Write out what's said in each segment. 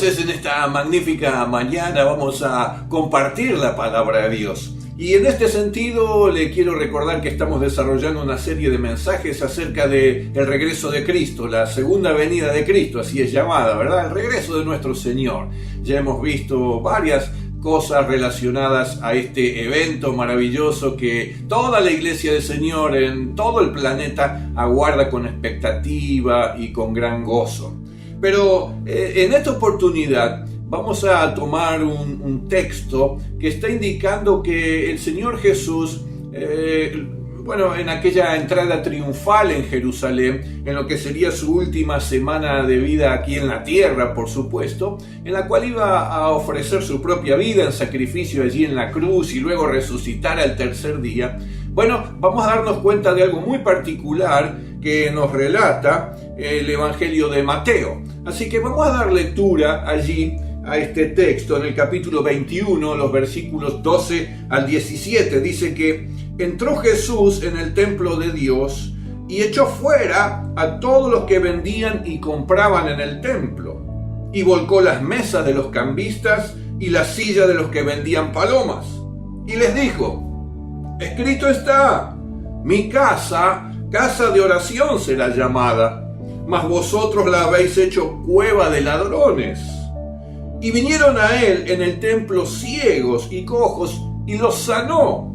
entonces en esta magnífica mañana vamos a compartir la palabra de Dios. Y en este sentido le quiero recordar que estamos desarrollando una serie de mensajes acerca del regreso de Cristo, la segunda venida de Cristo, así es llamada, ¿verdad? El regreso de nuestro Señor. Ya hemos visto varias cosas relacionadas a este evento maravilloso que toda la Iglesia del Señor en todo el planeta aguarda con expectativa y con gran gozo. Pero en esta oportunidad vamos a tomar un texto que está indicando que el Señor Jesús, en aquella entrada triunfal en Jerusalén, en lo que sería su última semana de vida aquí en la tierra, por supuesto, en la cual iba a ofrecer su propia vida en sacrificio allí en la cruz y luego resucitar al tercer día. Bueno, vamos a darnos cuenta de algo muy particular que nos relata el Evangelio de Mateo. Así que vamos a dar lectura allí a este texto en el capítulo 21, los versículos 12 al 17. Dice que entró Jesús en el templo de Dios y echó fuera a todos los que vendían y compraban en el templo, y volcó las mesas de los cambistas y las sillas de los que vendían palomas. Y les dijo: escrito está, mi casa, casa de oración será llamada, mas vosotros la habéis hecho cueva de ladrones. Y vinieron a él en el templo ciegos y cojos, y los sanó.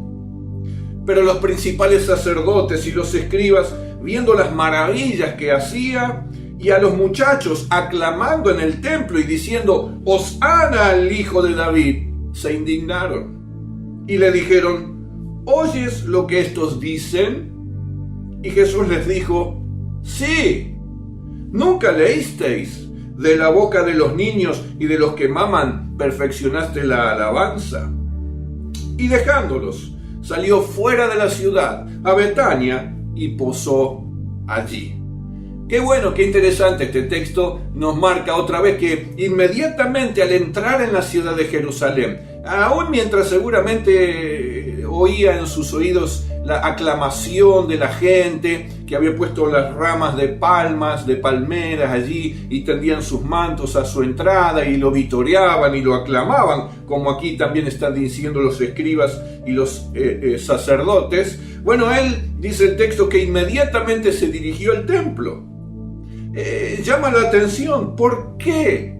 Pero los principales sacerdotes y los escribas, viendo las maravillas que hacía, y a los muchachos aclamando en el templo y diciendo: Hosana al Hijo de David, se indignaron. Y le dijeron: ¿oyes lo que estos dicen? Y Jesús les dijo: sí. ¿Nunca leísteis? De la boca de los niños y de los que maman perfeccionaste la alabanza. Y dejándolos, salió fuera de la ciudad, a Betania, y posó allí. Qué bueno, qué interesante este texto. Nos marca otra vez que inmediatamente al entrar en la ciudad de Jerusalén, aún mientras seguramente oía en sus oídos la aclamación de la gente que había puesto las ramas de palmas, de palmeras allí y tendían sus mantos a su entrada y lo vitoreaban y lo aclamaban, como aquí también están diciendo los escribas y los sacerdotes. Bueno, él, dice el texto, que inmediatamente se dirigió al templo. Llama la atención, ¿por qué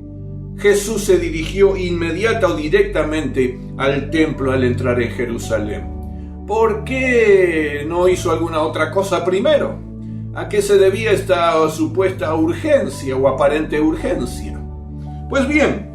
Jesús se dirigió inmediata o directamente al templo al entrar en Jerusalén? ¿Por qué no hizo alguna otra cosa primero? ¿A qué se debía esta supuesta urgencia o aparente urgencia? Pues bien,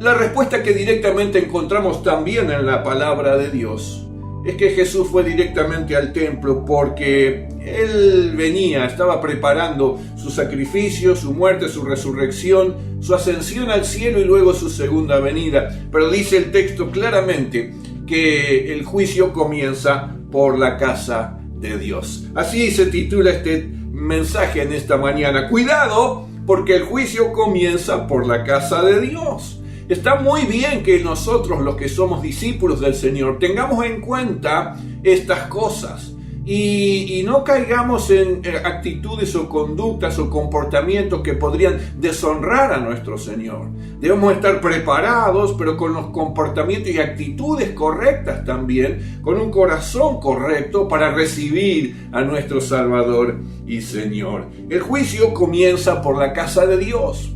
la respuesta que directamente encontramos también en la palabra de Dios es que Jesús fue directamente al templo porque Él estaba preparando su sacrificio, su muerte, su resurrección, su ascensión al cielo y luego su segunda venida. Pero dice el texto claramente que el juicio comienza por la casa de Dios. Así se titula este mensaje en esta mañana. Cuidado, porque el juicio comienza por la casa de Dios. Está muy bien que nosotros, los que somos discípulos del Señor, tengamos en cuenta estas cosas y no caigamos en actitudes o conductas o comportamientos que podrían deshonrar a nuestro Señor. Debemos estar preparados, pero con los comportamientos y actitudes correctas también, con un corazón correcto para recibir a nuestro Salvador y Señor. El juicio comienza por la casa de Dios.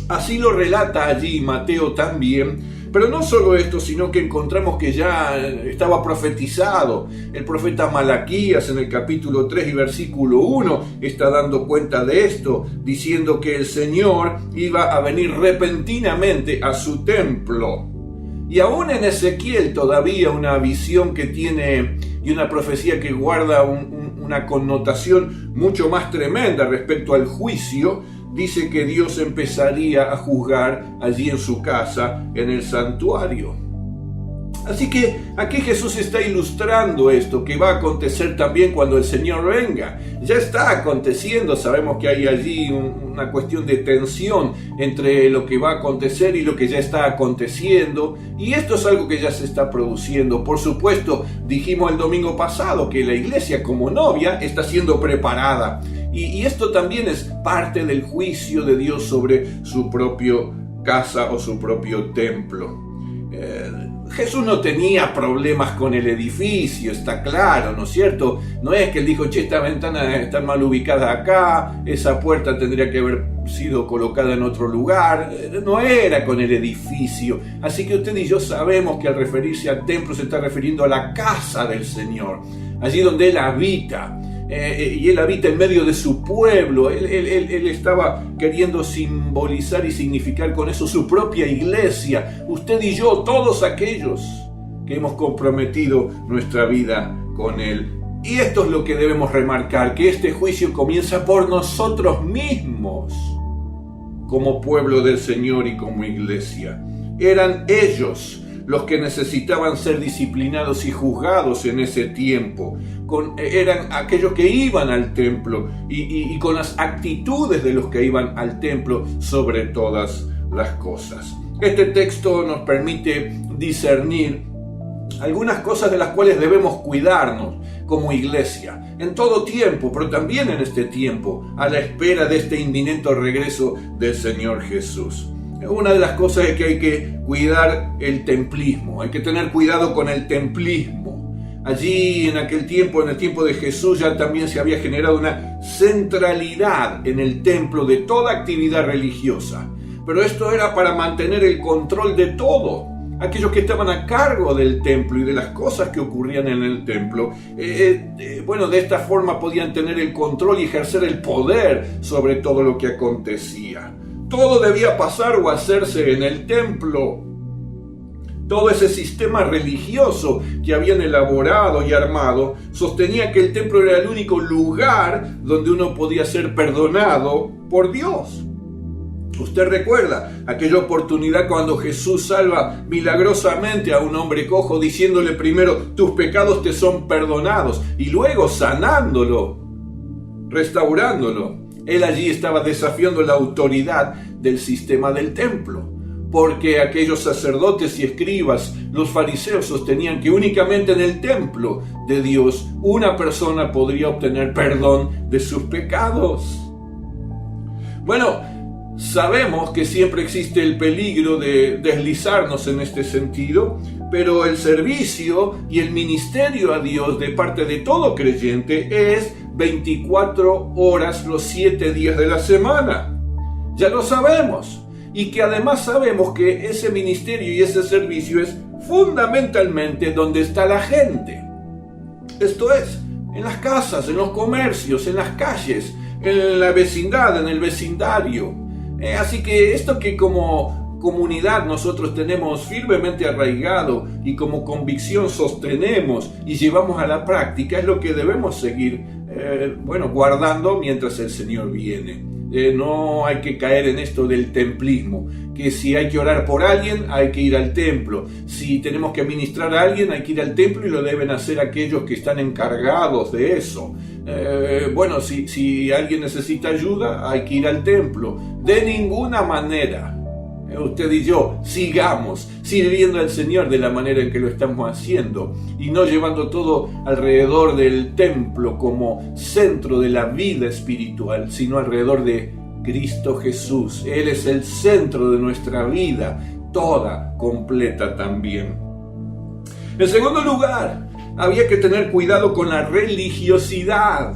Así lo relata allí Mateo también. Pero no solo esto, sino que encontramos que ya estaba profetizado. El profeta Malaquías en el capítulo 3 y versículo 1 está dando cuenta de esto, diciendo que el Señor iba a venir repentinamente a su templo. Y aún en Ezequiel todavía una visión que tiene y una profecía que guarda una connotación mucho más tremenda respecto al juicio. Dice que Dios empezaría a juzgar allí en su casa, en el santuario. Así que aquí Jesús está ilustrando esto, que va a acontecer también cuando el Señor venga. Ya está aconteciendo, sabemos que hay allí una cuestión de tensión entre lo que va a acontecer y lo que ya está aconteciendo. Y esto es algo que ya se está produciendo. Por supuesto, dijimos el domingo pasado que la iglesia como novia está siendo preparada. Y esto también es parte del juicio de Dios sobre su propio casa o su propio templo. Jesús no tenía problemas con el edificio, está claro, ¿no es cierto? No es que él dijo, che, esta ventana está mal ubicada acá, esa puerta tendría que haber sido colocada en otro lugar. No era con el edificio. Así que usted y yo sabemos que al referirse al templo se está refiriendo a la casa del Señor, allí donde Él habita. Y Él habita en medio de su pueblo. Él estaba queriendo simbolizar y significar con eso su propia iglesia. Usted y yo, todos aquellos que hemos comprometido nuestra vida con Él. Y esto es lo que debemos remarcar, que este juicio comienza por nosotros mismos, como pueblo del Señor y como iglesia. Eran ellos los que necesitaban ser disciplinados y juzgados en ese tiempo. Eran aquellos que iban al templo y con las actitudes de los que iban al templo sobre todas las cosas. Este texto nos permite discernir algunas cosas de las cuales debemos cuidarnos como iglesia, en todo tiempo, pero también en este tiempo, a la espera de este inminente regreso del Señor Jesús. Una de las cosas es que hay que cuidar el templismo, hay que tener cuidado con el templismo. Allí en aquel tiempo, en el tiempo de Jesús, ya también se había generado una centralidad en el templo de toda actividad religiosa. Pero esto era para mantener el control de todo. Aquellos que estaban a cargo del templo y de las cosas que ocurrían en el templo, de esta forma podían tener el control y ejercer el poder sobre todo lo que acontecía. Todo debía pasar o hacerse en el templo. Todo ese sistema religioso que habían elaborado y armado sostenía que el templo era el único lugar donde uno podía ser perdonado por Dios. Usted recuerda aquella oportunidad cuando Jesús salva milagrosamente a un hombre cojo, diciéndole primero, tus pecados te son perdonados, y luego sanándolo, restaurándolo. Él allí estaba desafiando la autoridad del sistema del templo, porque aquellos sacerdotes y escribas, los fariseos, sostenían que únicamente en el templo de Dios una persona podría obtener perdón de sus pecados. Bueno, sabemos que siempre existe el peligro de deslizarnos en este sentido, pero el servicio y el ministerio a Dios de parte de todo creyente es 24 horas los 7 días de la semana. Ya lo sabemos. Y que además sabemos que ese ministerio y ese servicio es fundamentalmente donde está la gente. Esto es, en las casas, en los comercios, en las calles, en la vecindad, en el vecindario. Así que esto que como comunidad nosotros tenemos firmemente arraigado y como convicción sostenemos y llevamos a la práctica es lo que debemos seguir guardando mientras el Señor viene. No hay que caer en esto del templismo, que si hay que orar por alguien, hay que ir al templo. Si tenemos que ministrar a alguien, hay que ir al templo y lo deben hacer aquellos que están encargados de eso. Si alguien necesita ayuda, hay que ir al templo. De ninguna manera, usted y yo sigamos sirviendo al Señor de la manera en que lo estamos haciendo y no llevando todo alrededor del templo como centro de la vida espiritual, sino alrededor de Cristo Jesús. Él es el centro de nuestra vida, toda completa también. En segundo lugar, había que tener cuidado con la religiosidad.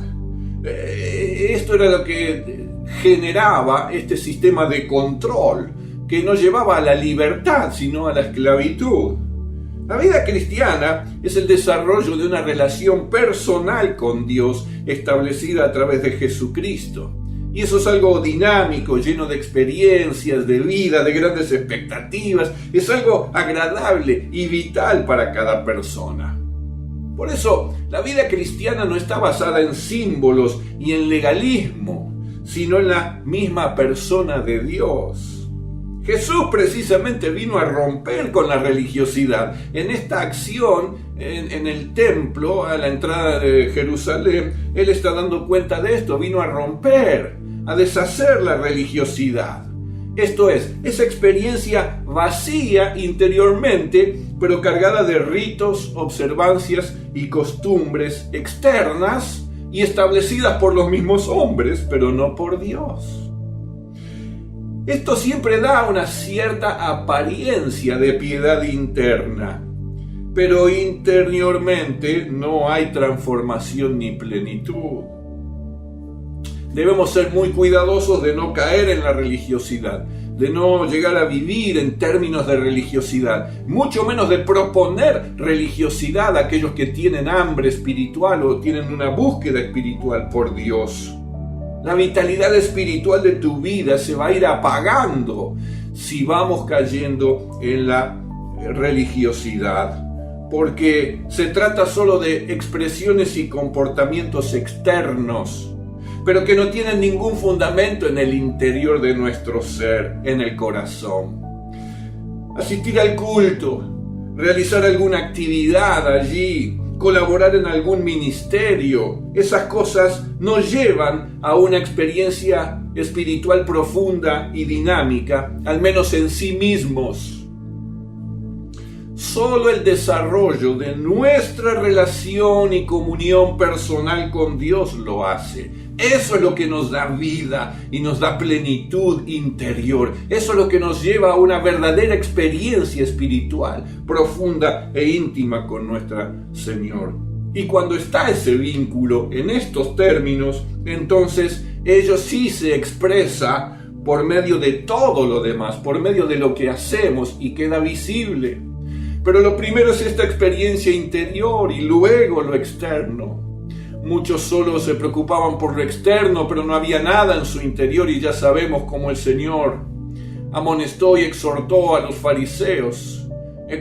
Esto era lo que generaba este sistema de control que no llevaba a la libertad, sino a la esclavitud. La vida cristiana es el desarrollo de una relación personal con Dios establecida a través de Jesucristo. Y eso es algo dinámico, lleno de experiencias, de vida, de grandes expectativas. Es algo agradable y vital para cada persona. Por eso, la vida cristiana no está basada en símbolos y en legalismo, sino en la misma persona de Dios. Jesús precisamente vino a romper con la religiosidad. En esta acción, en el templo, a la entrada de Jerusalén, Él está dando cuenta de esto. Vino a romper, a deshacer la religiosidad. Esto es, esa experiencia vacía interiormente, pero cargada de ritos, observancias y costumbres externas y establecidas por los mismos hombres, pero no por Dios. Esto siempre da una cierta apariencia de piedad interna, pero interiormente no hay transformación ni plenitud. Debemos ser muy cuidadosos de no caer en la religiosidad, de no llegar a vivir en términos de religiosidad, mucho menos de proponer religiosidad a aquellos que tienen hambre espiritual o tienen una búsqueda espiritual por Dios. La vitalidad espiritual de tu vida se va a ir apagando si vamos cayendo en la religiosidad, porque se trata solo de expresiones y comportamientos externos, pero que no tienen ningún fundamento en el interior de nuestro ser, en el corazón. Asistir al culto, realizar alguna actividad allí, colaborar en algún ministerio, esas cosas nos llevan a una experiencia espiritual profunda y dinámica, al menos en sí mismos. Solo el desarrollo de nuestra relación y comunión personal con Dios lo hace. Eso es lo que nos da vida y nos da plenitud interior. Eso es lo que nos lleva a una verdadera experiencia espiritual, profunda e íntima con nuestro Señor. Y cuando está ese vínculo en estos términos, entonces ello sí se expresa por medio de todo lo demás, por medio de lo que hacemos y queda visible. Pero lo primero es esta experiencia interior y luego lo externo. Muchos solo se preocupaban por lo externo, pero no había nada en su interior, y ya sabemos cómo el Señor amonestó y exhortó a los fariseos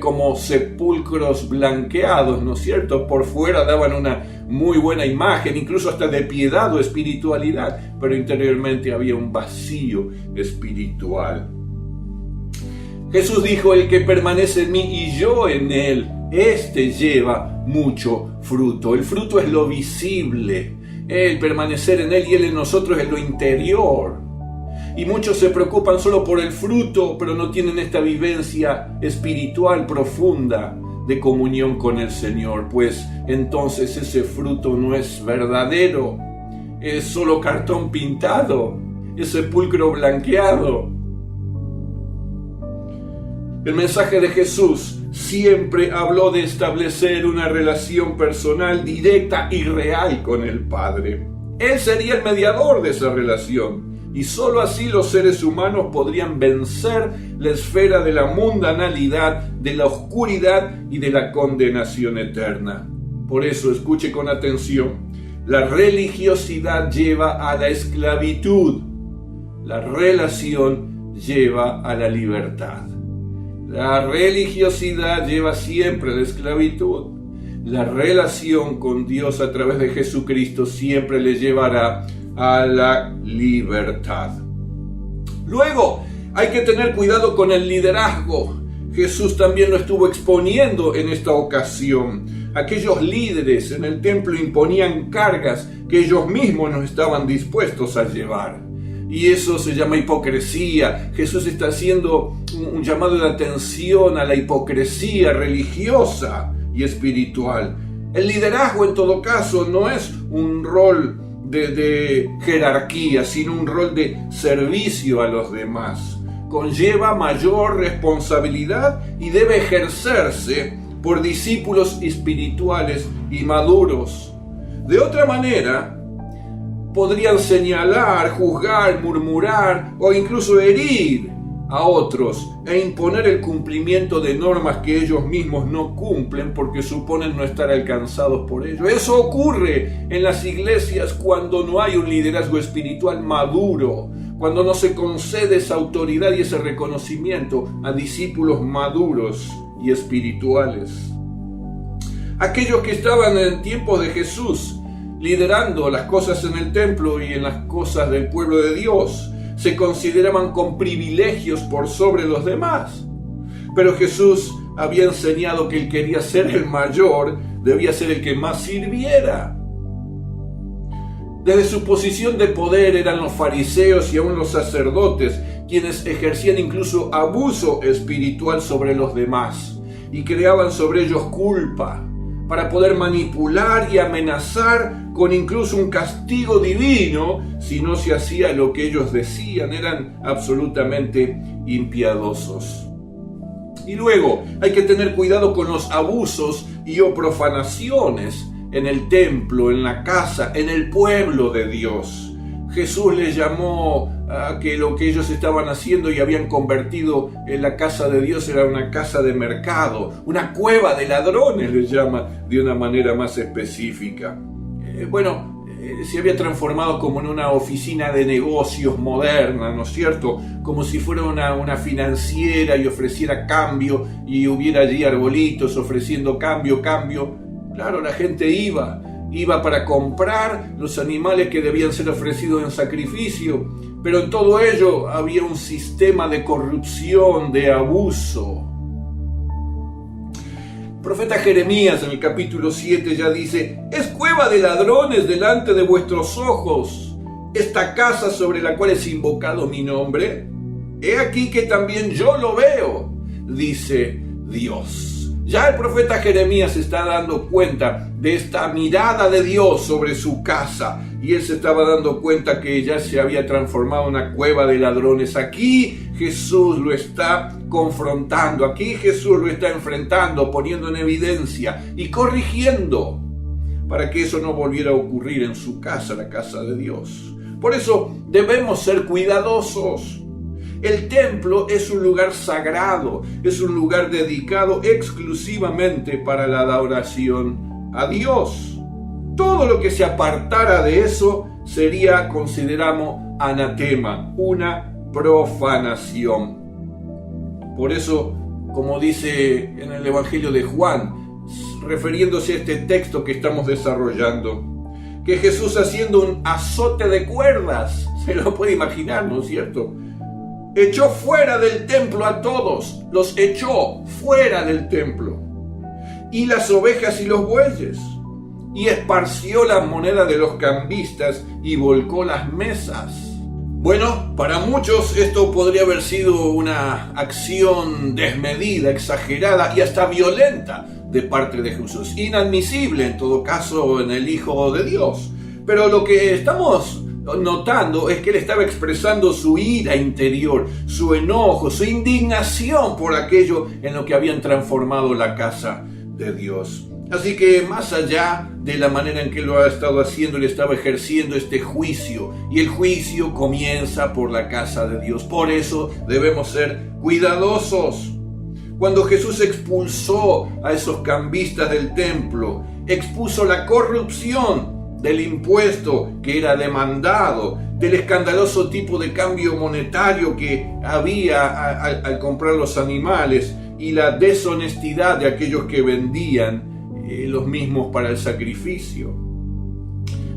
como sepulcros blanqueados, ¿no es cierto? Por fuera daban una muy buena imagen, incluso hasta de piedad o espiritualidad, pero interiormente había un vacío espiritual. Jesús dijo: el que permanece en mí y yo en él, este lleva mucho fruto. El fruto es lo visible. El permanecer en él y él en nosotros es lo interior. Y muchos se preocupan solo por el fruto, pero no tienen esta vivencia espiritual profunda de comunión con el Señor, pues entonces ese fruto no es verdadero. Es solo cartón pintado, es sepulcro blanqueado. El mensaje de Jesús siempre habló de establecer una relación personal directa y real con el Padre. Él sería el mediador de esa relación, y sólo así los seres humanos podrían vencer la esfera de la mundanalidad, de la oscuridad y de la condenación eterna. Por eso, escuche con atención, la religiosidad lleva a la esclavitud, la relación lleva a la libertad. La religiosidad lleva siempre a la esclavitud. La relación con Dios a través de Jesucristo siempre le llevará a la libertad. Luego, hay que tener cuidado con el liderazgo. Jesús también lo estuvo exponiendo en esta ocasión. Aquellos líderes en el templo imponían cargas que ellos mismos no estaban dispuestos a llevar. Y eso se llama hipocresía. Jesús está haciendo un llamado de atención a la hipocresía religiosa y espiritual. El liderazgo, en todo caso, no es un rol de jerarquía, sino un rol de servicio a los demás. Conlleva mayor responsabilidad y debe ejercerse por discípulos espirituales y maduros. De otra manera, podrían señalar, juzgar, murmurar o incluso herir a otros e imponer el cumplimiento de normas que ellos mismos no cumplen porque suponen no estar alcanzados por ello. Eso ocurre en las iglesias cuando no hay un liderazgo espiritual maduro, cuando no se concede esa autoridad y ese reconocimiento a discípulos maduros y espirituales. Aquellos que estaban en tiempos de Jesús liderando las cosas en el templo y en las cosas del pueblo de Dios, se consideraban con privilegios por sobre los demás. Pero Jesús había enseñado que él quería ser el mayor, debía ser el que más sirviera. Desde su posición de poder eran los fariseos y aún los sacerdotes quienes ejercían incluso abuso espiritual sobre los demás y creaban sobre ellos culpa para poder manipular y amenazar con incluso un castigo divino si no se hacía lo que ellos decían. Eran absolutamente impiadosos. Y luego hay que tener cuidado con los abusos y o profanaciones en el templo, en la casa, en el pueblo de Dios. Jesús les llamó a que lo que ellos estaban haciendo y habían convertido en la casa de Dios era una casa de mercado, una cueva de ladrones, les llama de una manera más específica. Se había transformado como en una oficina de negocios moderna, ¿no es cierto? Como si fuera una financiera y ofreciera cambio y hubiera allí arbolitos ofreciendo cambio. Claro, la gente iba para comprar los animales que debían ser ofrecidos en sacrificio, pero en todo ello había un sistema de corrupción, de abuso. El profeta Jeremías en el capítulo 7 ya dice: es cueva de ladrones delante de vuestros ojos esta casa sobre la cual es invocado mi nombre. He aquí que también yo lo veo, dice Dios. Ya el profeta Jeremías se está dando cuenta de esta mirada de Dios sobre su casa y él se estaba dando cuenta que ya se había transformado en una cueva de ladrones. Aquí Jesús lo está confrontando, aquí Jesús lo está enfrentando, poniendo en evidencia y corrigiendo para que eso no volviera a ocurrir en su casa, la casa de Dios. Por eso debemos ser cuidadosos. El templo es un lugar sagrado, es un lugar dedicado exclusivamente para la adoración a Dios. Todo lo que se apartara de eso sería, consideramos, anatema, una profanación. Por eso, como dice en el Evangelio de Juan, refiriéndose a este texto que estamos desarrollando, que Jesús haciendo un azote de cuerdas, se lo puede imaginar, ¿no es cierto?, echó fuera del templo a todos, los echó fuera del templo, y las ovejas y los bueyes, y esparció las monedas de los cambistas y volcó las mesas. Bueno, para muchos esto podría haber sido una acción desmedida, exagerada y hasta violenta de parte de Jesús, inadmisible en todo caso en el Hijo de Dios. Pero lo que estamos notando es que él estaba expresando su ira interior, su enojo, su indignación por aquello en lo que habían transformado la casa de Dios. Así que más allá de la manera en que lo ha estado haciendo, él estaba ejerciendo este juicio, y el juicio comienza por la casa de Dios. Por eso debemos ser cuidadosos. Cuando Jesús expulsó a esos cambistas del templo, expuso la corrupción del impuesto que era demandado, del escandaloso tipo de cambio monetario que había al comprar los animales y la deshonestidad de aquellos que vendían los mismos para el sacrificio.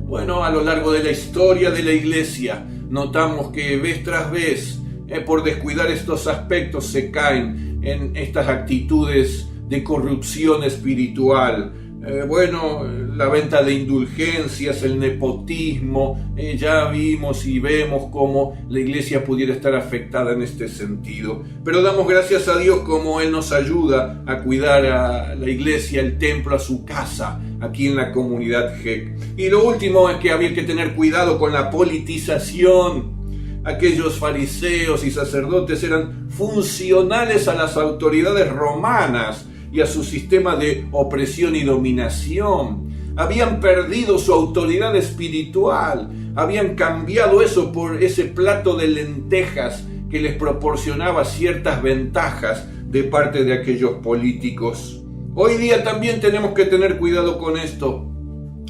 Bueno, a lo largo de la historia de la iglesia notamos que vez tras vez, por descuidar estos aspectos, se caen en estas actitudes de corrupción espiritual. La venta de indulgencias, el nepotismo, ya vimos y vemos cómo la iglesia pudiera estar afectada en este sentido. Pero damos gracias a Dios como Él nos ayuda a cuidar a la iglesia, el templo, a su casa, aquí en la comunidad GEC. Y lo último es que había que tener cuidado con la politización. Aquellos fariseos y sacerdotes eran funcionales a las autoridades romanas y a su sistema de opresión y dominación. Habían perdido su autoridad espiritual, habían cambiado eso por ese plato de lentejas que les proporcionaba ciertas ventajas de parte de aquellos políticos. Hoy día también tenemos que tener cuidado con esto.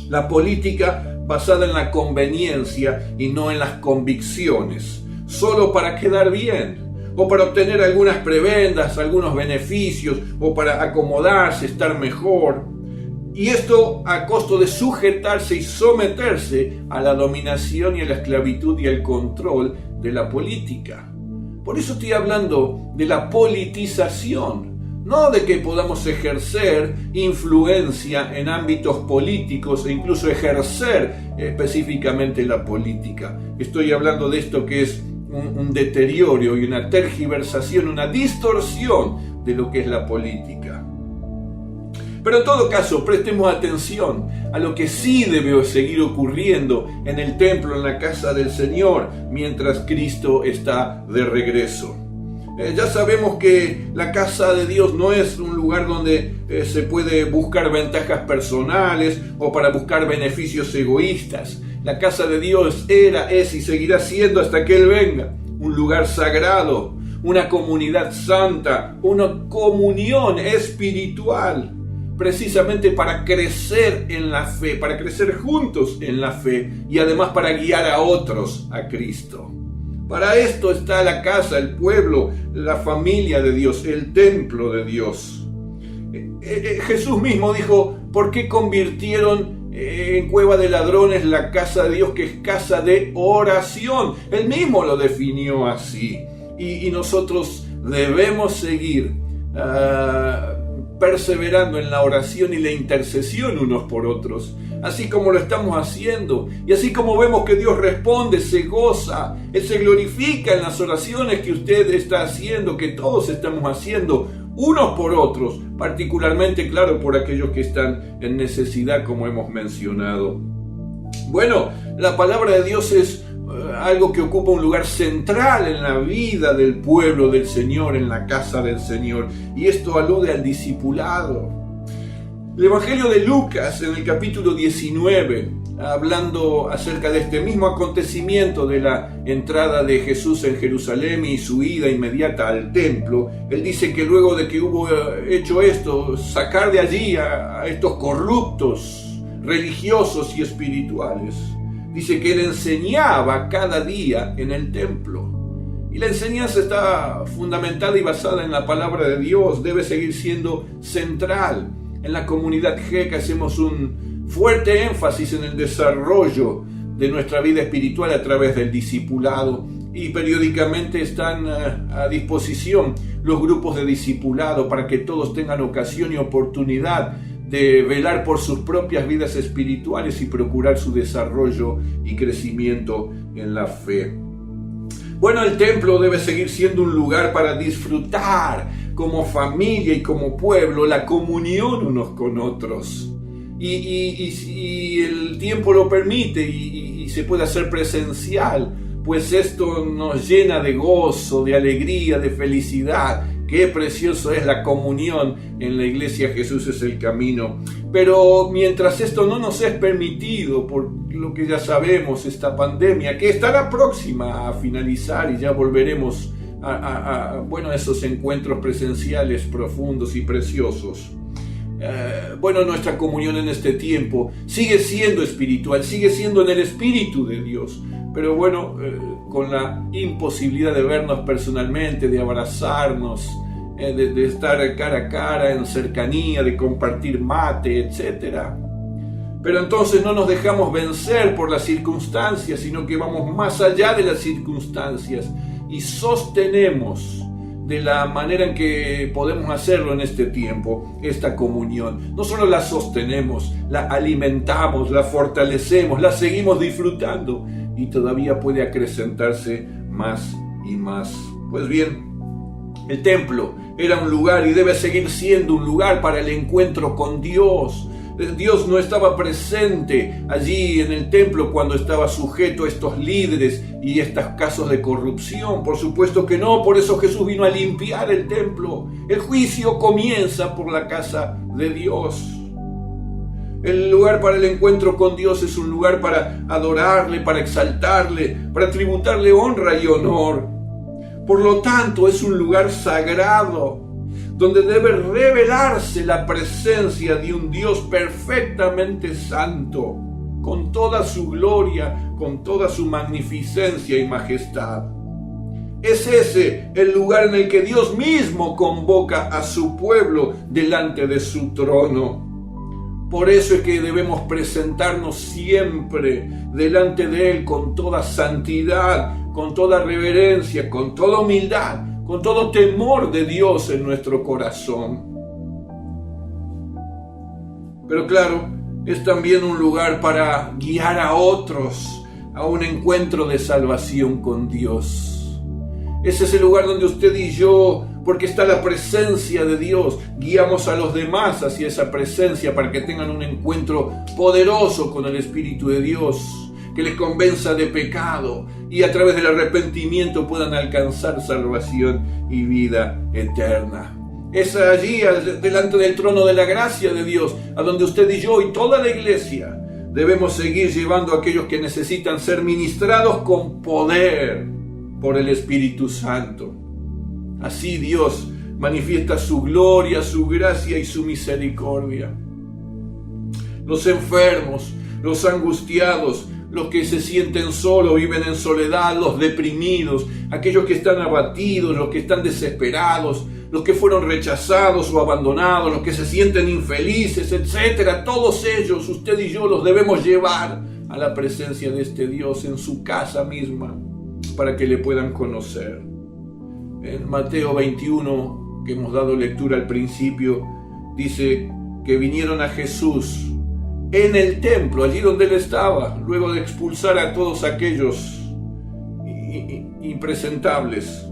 La política basada en la conveniencia y no en las convicciones, solo para quedar bien, o para obtener algunas prebendas, algunos beneficios, o para acomodarse, estar mejor. Y esto a costo de sujetarse y someterse a la dominación y a la esclavitud y al control de la política. Por eso estoy hablando de la politización, no de que podamos ejercer influencia en ámbitos políticos e incluso ejercer específicamente la política. Estoy hablando de esto que es un deterioro y una tergiversación, una distorsión de lo que es la política. Pero en todo caso, prestemos atención a lo que sí debe seguir ocurriendo en el templo, en la casa del Señor, mientras Cristo está de regreso. Ya sabemos que la casa de Dios no es un lugar donde se puede buscar ventajas personales o para buscar beneficios egoístas. La casa de Dios era, es y seguirá siendo hasta que Él venga un lugar sagrado, una comunidad santa, una comunión espiritual, precisamente para crecer en la fe, para crecer juntos en la fe y además para guiar a otros a Cristo. Para esto está la casa, el pueblo, la familia de Dios, el templo de Dios. Jesús mismo dijo, ¿por qué convirtieron en cueva de ladrones la casa de Dios, que es casa de oración? Él mismo lo definió así. Y nosotros debemos seguir perseverando en la oración y la intercesión unos por otros, así como lo estamos haciendo, y así como vemos que Dios responde, se goza, Él se glorifica en las oraciones que usted está haciendo, que todos estamos haciendo unos por otros, particularmente, claro, por aquellos que están en necesidad, como hemos mencionado. Bueno, la palabra de Dios es algo que ocupa un lugar central en la vida del pueblo del Señor, en la casa del Señor, y esto alude al discipulado. El Evangelio de Lucas, en el capítulo 19, hablando acerca de este mismo acontecimiento de la entrada de Jesús en Jerusalén y su ida inmediata al templo, él dice que luego de que hubo hecho esto, sacar de allí a estos corruptos religiosos y espirituales, dice que él enseñaba cada día en el templo. Y la enseñanza está fundamentada y basada en la palabra de Dios, debe seguir siendo central. En la comunidad GEC hacemos un fuerte énfasis en el desarrollo de nuestra vida espiritual a través del discipulado, y periódicamente están a disposición los grupos de discipulado para que todos tengan ocasión y oportunidad de velar por sus propias vidas espirituales y procurar su desarrollo y crecimiento en la fe. Bueno, el templo debe seguir siendo un lugar para disfrutar como familia y como pueblo la comunión unos con otros. Y si el tiempo lo permite y se puede hacer presencial, pues esto nos llena de gozo, de alegría, de felicidad. Qué precioso es la comunión en la iglesia. Jesús es el camino. Pero mientras esto no nos es permitido, por lo que ya sabemos, esta pandemia, que estará próxima a finalizar y ya volveremos a esos encuentros presenciales profundos y preciosos. Nuestra comunión en este tiempo sigue siendo espiritual, sigue siendo en el Espíritu de Dios, pero con la imposibilidad de vernos personalmente, de abrazarnos, de estar cara a cara en cercanía, de compartir mate, etc. Pero entonces no nos dejamos vencer por las circunstancias, sino que vamos más allá de las circunstancias y sostenemos de la manera en que podemos hacerlo en este tiempo, esta comunión. No solo la sostenemos, la alimentamos, la fortalecemos, la seguimos disfrutando y todavía puede acrecentarse más y más. Pues bien, el templo era un lugar y debe seguir siendo un lugar para el encuentro con Dios. Dios no estaba presente allí en el templo cuando estaba sujeto a estos líderes y estos casos de corrupción. Por supuesto que no, por eso Jesús vino a limpiar el templo. El juicio comienza por la casa de Dios. El lugar para el encuentro con Dios es un lugar para adorarle, para exaltarle, para tributarle honra y honor. Por lo tanto, es un lugar sagrado, donde debe revelarse la presencia de un Dios perfectamente santo, con toda su gloria, con toda su magnificencia y majestad. Es ese el lugar en el que Dios mismo convoca a su pueblo delante de su trono. Por eso es que debemos presentarnos siempre delante de Él con toda santidad, con toda reverencia, con toda humildad, con todo temor de Dios en nuestro corazón. Pero claro, es también un lugar para guiar a otros a un encuentro de salvación con Dios. Es ese lugar donde usted y yo porque está la presencia de Dios. Guiamos a los demás hacia esa presencia para que tengan un encuentro poderoso con el Espíritu de Dios, que les convenza de pecado y a través del arrepentimiento puedan alcanzar salvación y vida eterna. Es allí, delante del trono de la gracia de Dios, a donde usted y yo y toda la iglesia debemos seguir llevando a aquellos que necesitan ser ministrados con poder por el Espíritu Santo. Así Dios manifiesta su gloria, su gracia y su misericordia. Los enfermos, los angustiados, los que se sienten solos, viven en soledad, los deprimidos, aquellos que están abatidos, los que están desesperados, los que fueron rechazados o abandonados, los que se sienten infelices, etc. Todos ellos, usted y yo, los debemos llevar a la presencia de este Dios en su casa misma para que le puedan conocer. En Mateo 21, que hemos dado lectura al principio, dice que vinieron a Jesús en el templo, allí donde él estaba, luego de expulsar a todos aquellos impresentables.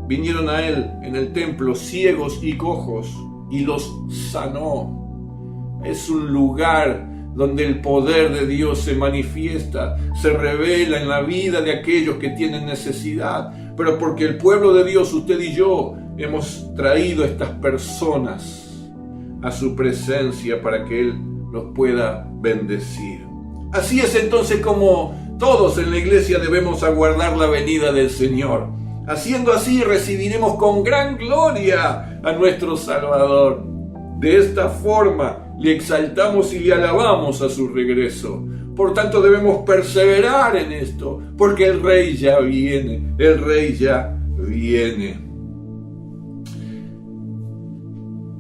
Vinieron a él en el templo ciegos y cojos y los sanó. Es un lugar donde el poder de Dios se manifiesta, se revela en la vida de aquellos que tienen necesidad. Pero porque el pueblo de Dios, usted y yo, hemos traído a estas personas a su presencia para que Él los pueda bendecir. Así es entonces como todos en la iglesia debemos aguardar la venida del Señor. Haciendo así recibiremos con gran gloria a nuestro Salvador. De esta forma le exaltamos y le alabamos a su regreso. Por tanto debemos perseverar en esto, porque el Rey ya viene, el Rey ya viene.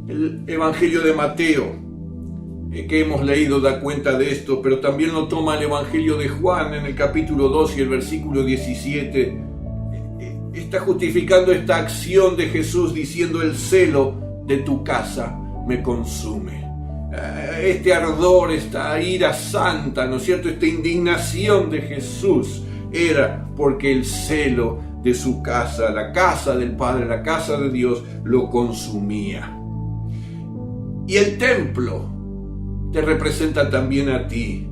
El Evangelio de Mateo que hemos leído da cuenta de esto, pero también lo toma el Evangelio de Juan en el capítulo 2 y el versículo 17. Está justificando esta acción de Jesús diciendo: el celo de tu casa me consume. Este ardor, esta ira santa, ¿no es cierto?, esta indignación de Jesús era porque el celo de su casa, la casa del Padre, la casa de Dios, lo consumía. Y el templo te representa también a ti,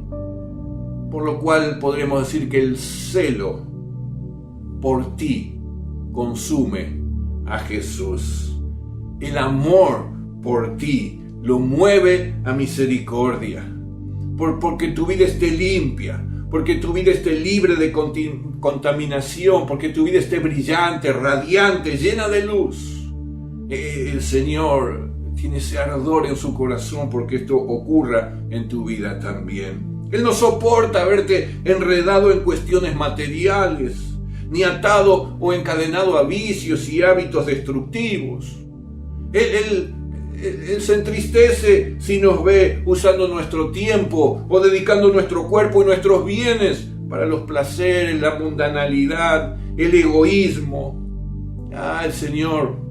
por lo cual podremos decir que el celo por ti consume a Jesús. El amor por ti lo mueve a misericordia, porque tu vida esté limpia, porque tu vida esté libre de contaminación, porque tu vida esté brillante, radiante, llena de luz. El Señor tiene ese ardor en su corazón porque esto ocurra en tu vida también. Él no soporta verte enredado en cuestiones materiales, ni atado o encadenado a vicios y hábitos destructivos. Él se entristece si nos ve usando nuestro tiempo o dedicando nuestro cuerpo y nuestros bienes para los placeres, la mundanalidad, el egoísmo. El Señor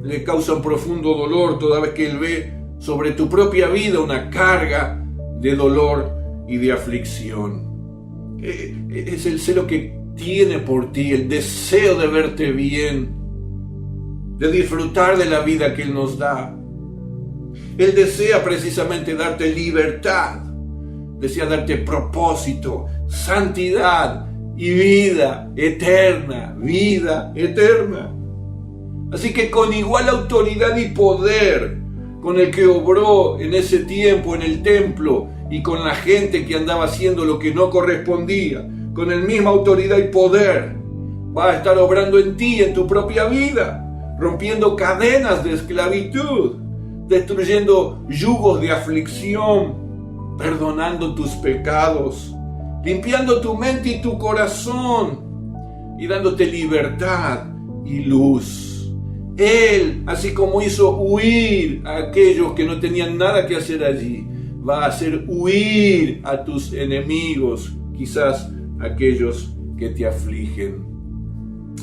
le causa un profundo dolor toda vez que Él ve sobre tu propia vida una carga de dolor y de aflicción. Es el celo que tiene por ti, el deseo de verte bien, de disfrutar de la vida que Él nos da. Él desea precisamente darte libertad, desea darte propósito, santidad y vida eterna, vida eterna. Así que con igual autoridad y poder con el que obró en ese tiempo en el templo y con la gente que andaba haciendo lo que no correspondía, con el misma autoridad y poder va a estar obrando en ti, en tu propia vida, rompiendo cadenas de esclavitud, destruyendo yugos de aflicción, perdonando tus pecados, limpiando tu mente y tu corazón y dándote libertad y luz. Él, así como hizo huir a aquellos que no tenían nada que hacer allí, va a hacer huir a tus enemigos, quizás aquellos que te afligen.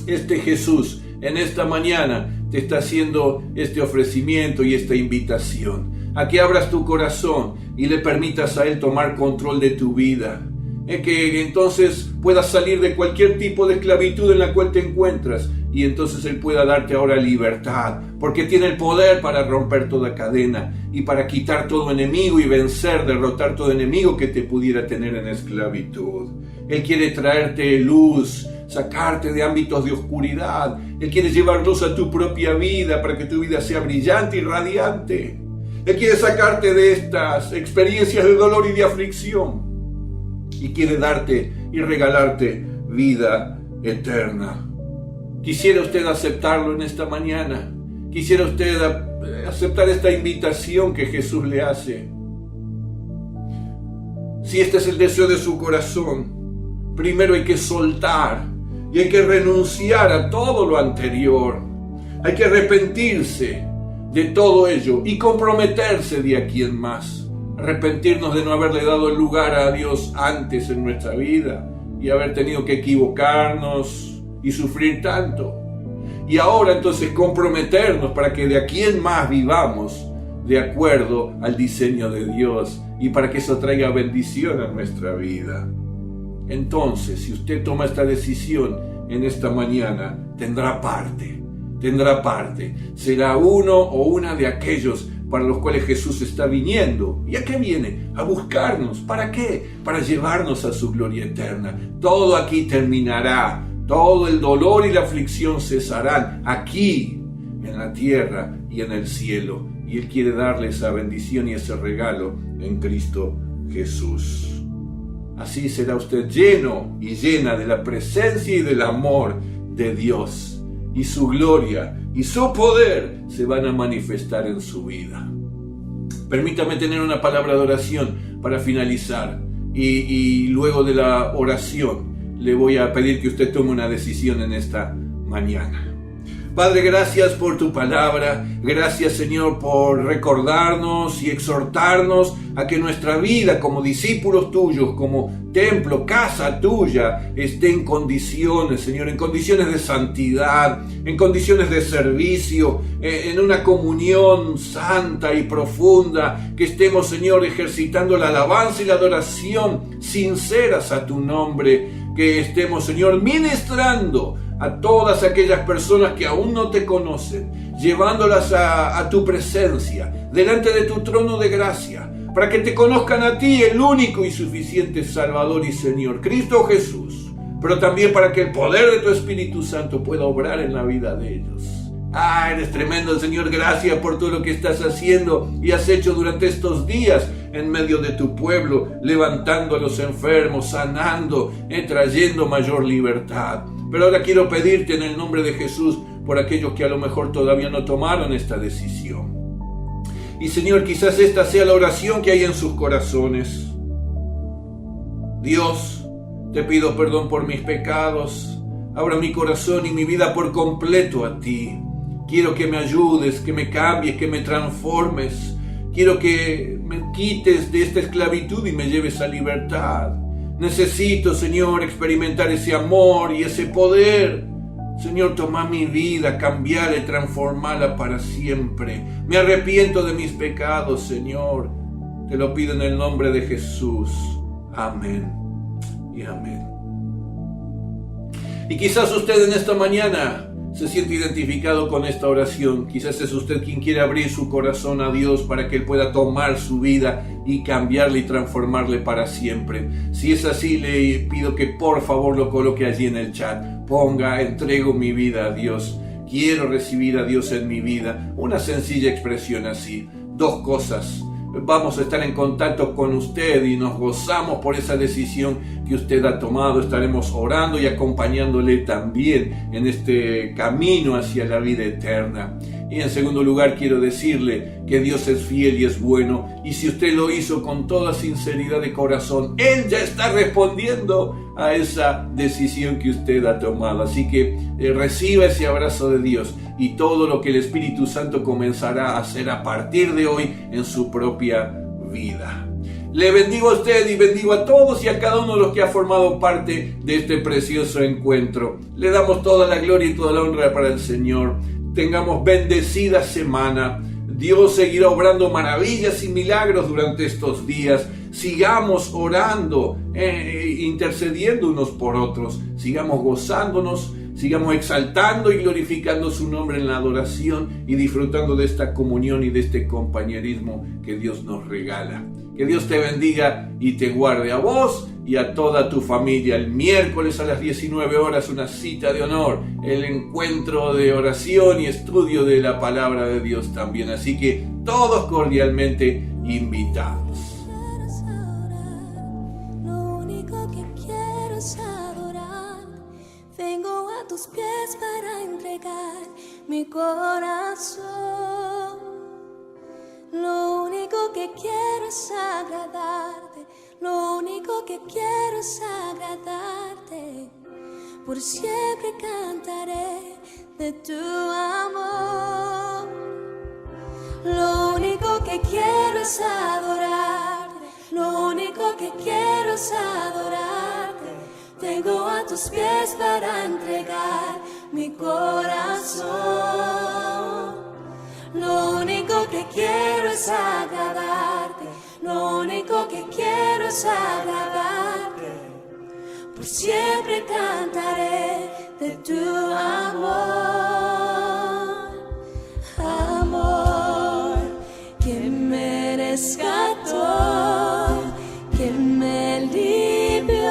Este Jesús en esta mañana te está haciendo este ofrecimiento y esta invitación a que abras tu corazón y le permitas a Él tomar control de tu vida. que entonces puedas salir de cualquier tipo de esclavitud en la cual te encuentras, y entonces Él pueda darte ahora libertad, porque tiene el poder para romper toda cadena y para quitar todo enemigo y vencer, derrotar todo enemigo que te pudiera tener en esclavitud. Él quiere traerte luz, sacarte de ámbitos de oscuridad. Él quiere llevar luz a tu propia vida para que tu vida sea brillante y radiante. Él quiere sacarte de estas experiencias de dolor y de aflicción, y quiere darte y regalarte vida eterna. Quisiera usted aceptarlo en esta mañana. Quisiera usted aceptar esta invitación que Jesús le hace. Si este es el deseo de su corazón, primero hay que soltar y hay que renunciar a todo lo anterior. Hay que arrepentirse de todo ello y comprometerse de aquí en más. Arrepentirnos de no haberle dado el lugar a Dios antes en nuestra vida y haber tenido que equivocarnos y sufrir tanto. Y ahora entonces comprometernos para que de aquí en más vivamos de acuerdo al diseño de Dios y para que eso traiga bendición a nuestra vida. Entonces, si usted toma esta decisión en esta mañana, tendrá parte. Será uno o una de aquellos para los cuales Jesús está viniendo. ¿Y a qué viene? A buscarnos. ¿Para qué? Para llevarnos a su gloria eterna. Todo aquí terminará. Todo el dolor y la aflicción cesarán aquí, en la tierra y en el cielo. Y Él quiere darle esa bendición y ese regalo en Cristo Jesús. Así será usted lleno y llena de la presencia y del amor de Dios. Y su gloria y su poder se van a manifestar en su vida. Permítame tener una palabra de oración para finalizar. Y luego de la oración le voy a pedir que usted tome una decisión en esta mañana. Padre, gracias por tu palabra. Gracias, Señor, por recordarnos y exhortarnos a que nuestra vida como discípulos tuyos, como templo, casa tuya, esté en condiciones, Señor, en condiciones de santidad, en condiciones de servicio, en una comunión santa y profunda, que estemos, Señor, ejercitando la alabanza y la adoración sinceras a tu nombre, que estemos, Señor, ministrando a todas aquellas personas que aún no te conocen, llevándolas a tu presencia, delante de tu trono de gracia, para que te conozcan a ti, el único y suficiente Salvador y Señor, Cristo Jesús, pero también para que el poder de tu Espíritu Santo pueda obrar en la vida de ellos. Eres tremendo, Señor. Gracias por todo lo que estás haciendo y has hecho durante estos días en medio de tu pueblo, levantando a los enfermos, sanando, trayendo mayor libertad. Pero ahora quiero pedirte en el nombre de Jesús por aquellos que a lo mejor todavía no tomaron esta decisión. Y Señor, quizás esta sea la oración que hay en sus corazones. Dios, te pido perdón por mis pecados. Abra mi corazón y mi vida por completo a ti. Quiero que me ayudes, que me cambies, que me transformes. Quiero que me quites de esta esclavitud y me lleves a libertad. Necesito, Señor, experimentar ese amor y ese poder. Señor, toma mi vida, cambiala y transformala para siempre. Me arrepiento de mis pecados, Señor. Te lo pido en el nombre de Jesús. Amén y amén. Y quizás usted en esta mañana se siente identificado con esta oración. Quizás es usted quien quiere abrir su corazón a Dios para que Él pueda tomar su vida y cambiarle y transformarle para siempre. Si es así, le pido que por favor lo coloque allí en el chat. Ponga, entrego mi vida a Dios. Quiero recibir a Dios en mi vida. Una sencilla expresión así. 2 cosas. Vamos a estar en contacto con usted y nos gozamos por esa decisión que usted ha tomado. Estaremos orando y acompañándole también en este camino hacia la vida eterna. Y en segundo lugar, quiero decirle que Dios es fiel y es bueno. Y si usted lo hizo con toda sinceridad de corazón, Él ya está respondiendo a esa decisión que usted ha tomado. Así que reciba ese abrazo de Dios y todo lo que el Espíritu Santo comenzará a hacer a partir de hoy en su propia vida. Le bendigo a usted y bendigo a todos y a cada uno de los que ha formado parte de este precioso encuentro. Le damos toda la gloria y toda la honra para el Señor. Tengamos bendecida semana. Dios seguirá obrando maravillas y milagros durante estos días. sigamos orando, intercediendo unos por otros, sigamos gozándonos, sigamos exaltando y glorificando su nombre en la adoración y disfrutando de esta comunión y de este compañerismo que Dios nos regala. Que Dios te bendiga y te guarde a vos y a toda tu familia. El miércoles a las 19 horas una cita de honor, el encuentro de oración y estudio de la palabra de Dios también. Así que todos cordialmente invitados. Lo único que quiero es adorar. Vengo a tus pies para entregar mi corazón. Lo único que quiero es agradarte. Lo único que quiero es agradarte. Por siempre cantaré de tu amor. Lo único que quiero es adorarte. Lo único que quiero es adorarte. Vengo a tus pies para entregar mi corazón. Lo único que quiero es agradarte. Lo único que quiero es agradarte. Por siempre cantaré de tu amor. Amor que me rescató, que me limpió,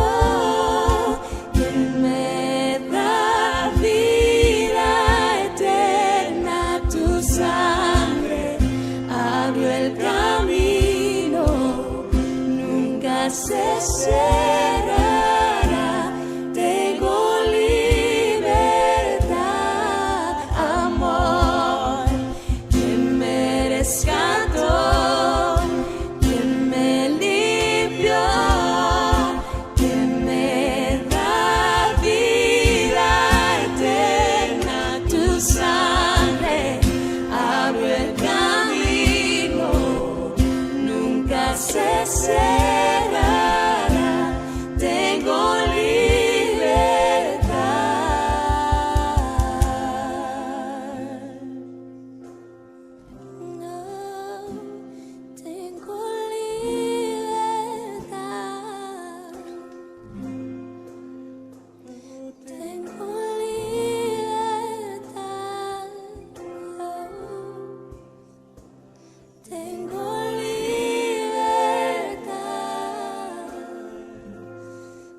que me da vida eterna. Tu sangre abrió el camino, nunca se cerrará. Tengo libertad, amor que me rescató, que me limpió, que me da vida eterna. Tu sangre abrió el camino, nunca se cerrará. Tengo libertad. No, tengo libertad. Tengo libertad. Tengo libertad.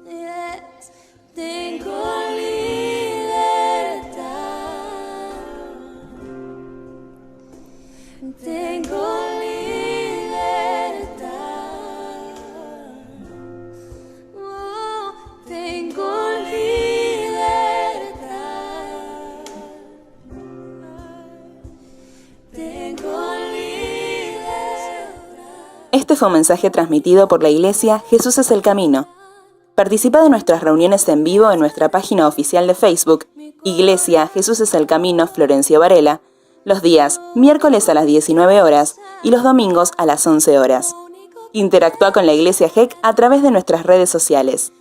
Yes, tengo libertad. Tengo libertad. Oh, tengo libertad. Tengo libertad. Este fue un mensaje transmitido por la Iglesia Jesús es el Camino. Participa de nuestras reuniones en vivo en nuestra página oficial de Facebook, Iglesia Jesús es el Camino Florencio Varela, los días miércoles a las 19 horas y los domingos a las 11 horas. Interactúa con la Iglesia GEC a través de nuestras redes sociales.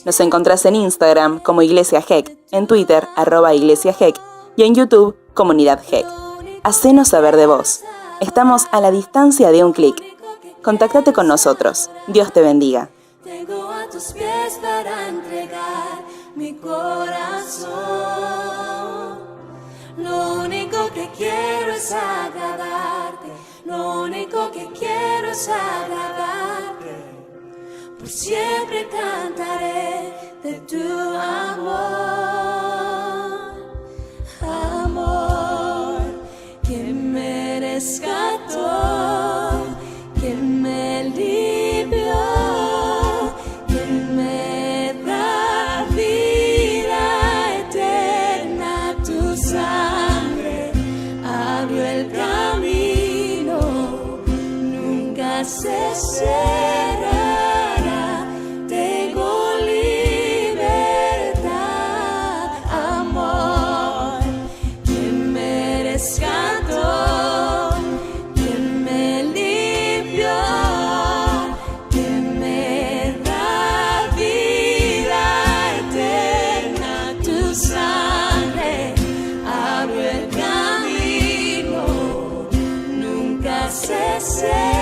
Nos encontrás en Instagram como Iglesia GEC, en Twitter @Iglesia GEC y en YouTube Comunidad GEC. Hacenos saber de vos. Estamos a la distancia de un clic. Contáctate con nosotros. Dios te bendiga. Tengo a tus pies para entregar mi corazón. Lo único que quiero es agradarte. Lo único que quiero es agradarte. Por siempre cantaré de tu amor. Amor que me rescató, que me limpió, que me da vida eterna. Tu sangre abrió el camino, nunca se cerrará. Tengo libertad, amor que me rescató, que me limpió, que me da vida eterna. Tu sangre abrió el camino, nunca se cerrará.